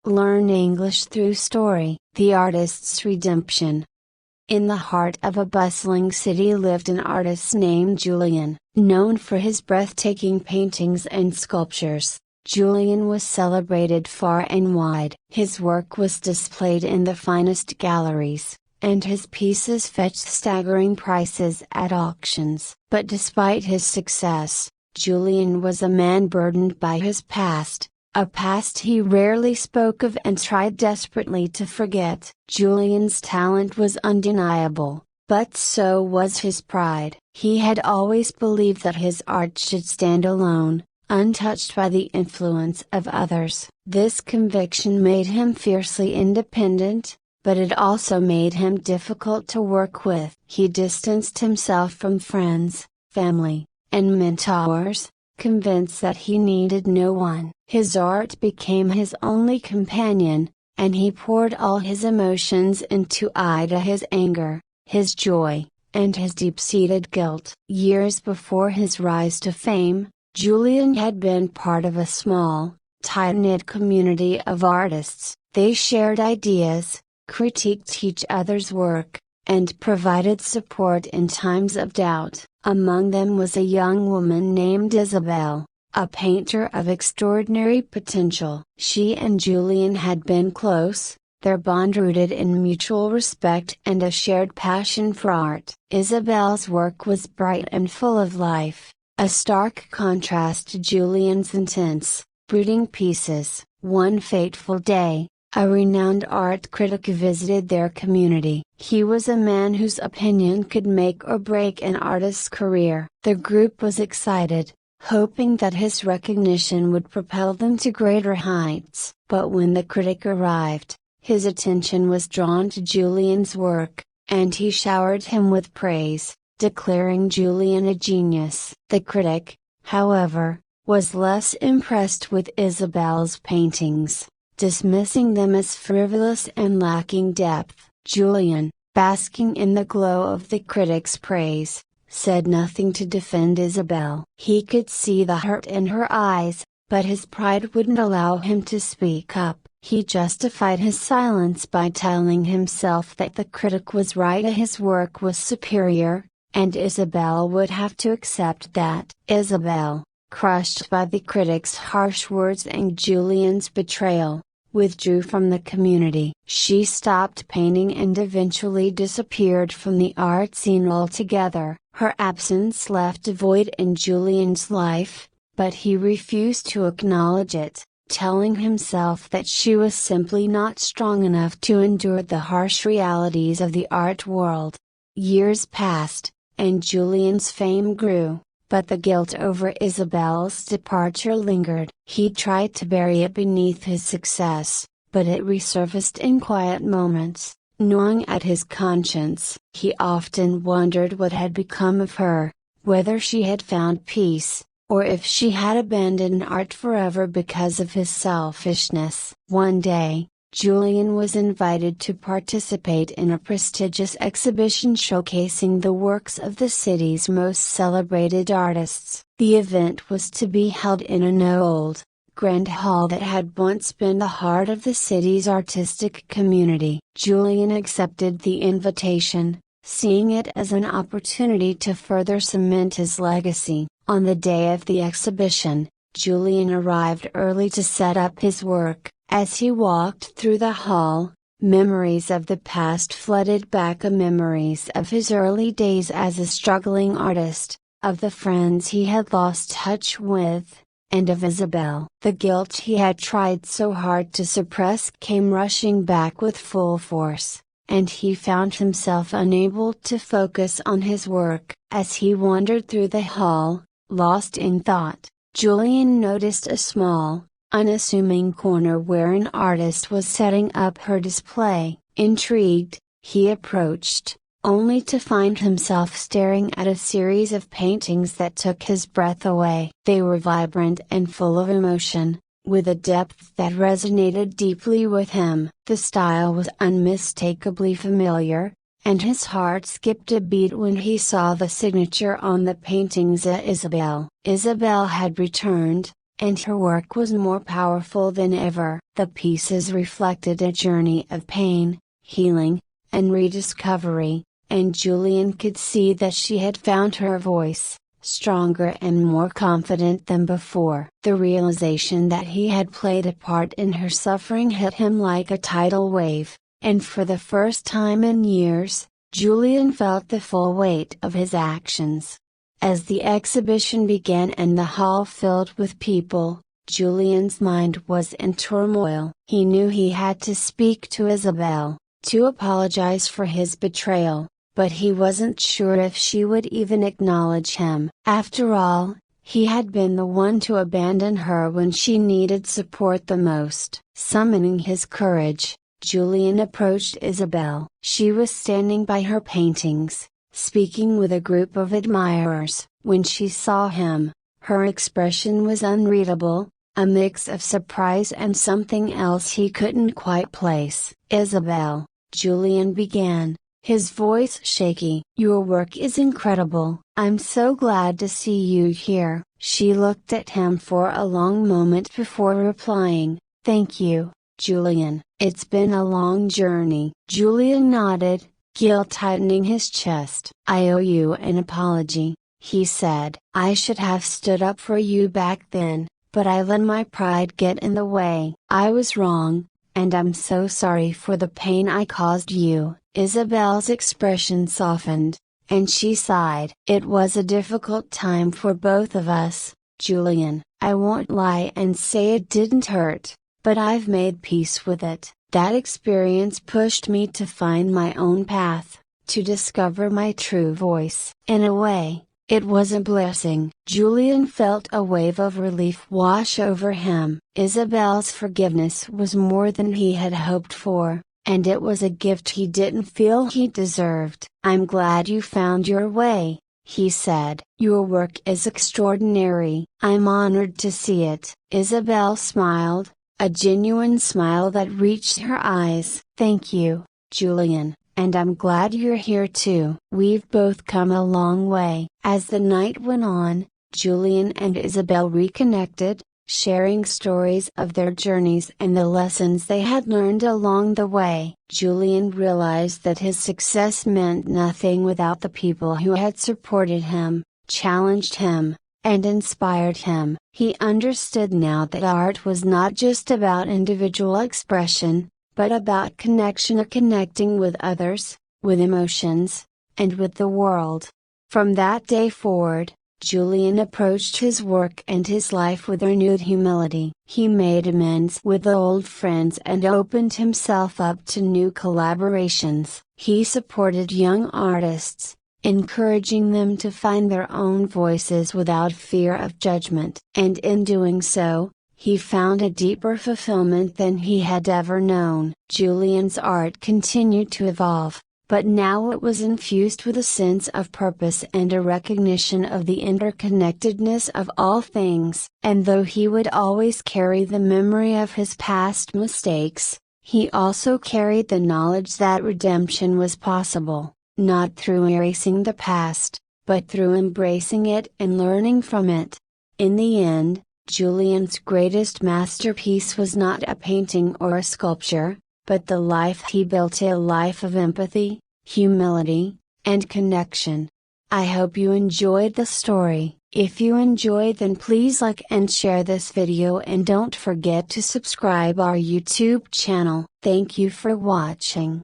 Learn English through story. The artist's redemption. In the heart of a bustling city lived an artist named Julian. Known for his breathtaking paintings and sculptures, Julian was celebrated far and wide. His work was displayed in the finest galleries, and his pieces fetched staggering prices at auctions. But despite his success, Julian was a man burdened by his past, a past he rarely spoke of and tried desperately to forget. Julian's talent was undeniable, but so was his pride. He had always believed that his art should stand alone, untouched by the influence of others. This conviction made him fiercely independent, but it also made him difficult to work with. He distanced himself from friends, family, and mentors, convinced that he needed no one. His art became his only companion, and he poured all his emotions into it: his anger, his joy, and his deep-seated guilt. Years before his rise to fame, Julian had been part of a small, tight-knit community of artists. They shared ideas, critiqued each other's work, and provided support in times of doubt. Among them was a young woman named Isabel, a painter of extraordinary potential. She and Julian had been close, their bond rooted in mutual respect and a shared passion for art. Isabel's work was bright and full of life, a stark contrast to Julian's intense, brooding pieces. One fateful day, a renowned art critic visited their community. He was a man whose opinion could make or break an artist's career. The group was excited, hoping that his recognition would propel them to greater heights. But when the critic arrived, his attention was drawn to Julian's work, and he showered him with praise, declaring Julian a genius. The critic, however, was less impressed with Isabel's paintings, dismissing them as frivolous and lacking depth. Julian, basking in the glow of the critic's praise, said nothing to defend Isabel. He could see the hurt in her eyes, but his pride wouldn't allow him to speak up. He justified his silence by telling himself that the critic was right, his work was superior, and Isabel would have to accept that. Isabel, crushed by the critic's harsh words and Julian's betrayal, withdrew from the community. She stopped painting and eventually disappeared from the art scene altogether. Her absence left a void in Julian's life, but he refused to acknowledge it, telling himself that she was simply not strong enough to endure the harsh realities of the art world. Years passed, and Julian's fame grew, but the guilt over Isabel's departure lingered. He tried to bury it beneath his success, but it resurfaced in quiet moments, gnawing at his conscience. He often wondered what had become of her, whether she had found peace, or if she had abandoned art forever because of his selfishness. One day, Julian was invited to participate in a prestigious exhibition showcasing the works of the city's most celebrated artists. The event was to be held in an old, grand hall that had once been the heart of the city's artistic community. Julian accepted the invitation, seeing it as an opportunity to further cement his legacy. On the day of the exhibition, Julian arrived early to set up his work. As he walked through the hall, memories of the past flooded back, memories of his early days as a struggling artist, of the friends he had lost touch with, and of Isabel. The guilt he had tried so hard to suppress came rushing back with full force, and he found himself unable to focus on his work. As he wandered through the hall, lost in thought, Julian noticed a small, unassuming corner where an artist was setting up her display. Intrigued, he approached, only to find himself staring at a series of paintings that took his breath away. They were vibrant and full of emotion, with a depth that resonated deeply with him. The style was unmistakably familiar, and his heart skipped a beat when he saw the signature on the paintings: Isabel. Isabel had returned, and her work was more powerful than ever. The pieces reflected a journey of pain, healing, and rediscovery, and Julian could see that she had found her voice, stronger and more confident than before. The realization that he had played a part in her suffering hit him like a tidal wave, and for the first time in years, Julian felt the full weight of his actions. As the exhibition began and the hall filled with people, Julian's mind was in turmoil. He knew he had to speak to Isabel, to apologize for his betrayal, but he wasn't sure if she would even acknowledge him. After all, he had been the one to abandon her when she needed support the most. Summoning his courage, Julian approached Isabel. She was standing by her paintings, speaking with a group of admirers. When she saw him, her expression was unreadable, a mix of surprise and something else he couldn't quite place. "Isabel," Julian began, his voice shaky. "Your work is incredible. I'm so glad to see you here." She looked at him for a long moment before replying, "Thank you, Julian. It's been a long journey." Julian nodded, guilt tightening his chest. "I owe you an apology," he said. "I should have stood up for you back then, but I let my pride get in the way. I was wrong, and I'm so sorry for the pain I caused you." Isabel's expression softened, and she sighed. "It was a difficult time for both of us, Julian. I won't lie and say it didn't hurt, but I've made peace with it. That experience pushed me to find my own path, to discover my true voice. In a way, it was a blessing." Julian felt a wave of relief wash over him. Isabel's forgiveness was more than he had hoped for, and it was a gift he didn't feel he deserved. "I'm glad you found your way," he said. "Your work is extraordinary. I'm honored to see it." Isabel smiled, a genuine smile that reached her eyes. "Thank you, Julian, and I'm glad you're here too. We've both come a long way." As the night went on, Julian and Isabel reconnected, sharing stories of their journeys and the lessons they had learned along the way. Julian realized that his success meant nothing without the people who had supported him, challenged him, and inspired him. He understood now that art was not just about individual expression, but about connection, connecting with others, with emotions, and with the world. From that day forward, Julian approached his work and his life with renewed humility. He made amends with old friends and opened himself up to new collaborations. He supported young artists, encouraging them to find their own voices without fear of judgment. And in doing so, he found a deeper fulfillment than he had ever known. Julian's art continued to evolve, but now it was infused with a sense of purpose and a recognition of the interconnectedness of all things. And though he would always carry the memory of his past mistakes, he also carried the knowledge that redemption was possible, not through erasing the past, but through embracing it and learning from it. In the end, Julian's greatest masterpiece was not a painting or a sculpture, but the life he built, a life of empathy, humility, and connection. I hope you enjoyed the story. If you enjoyed, then please like and share this video, and don't forget to subscribe our YouTube channel. Thank you for watching.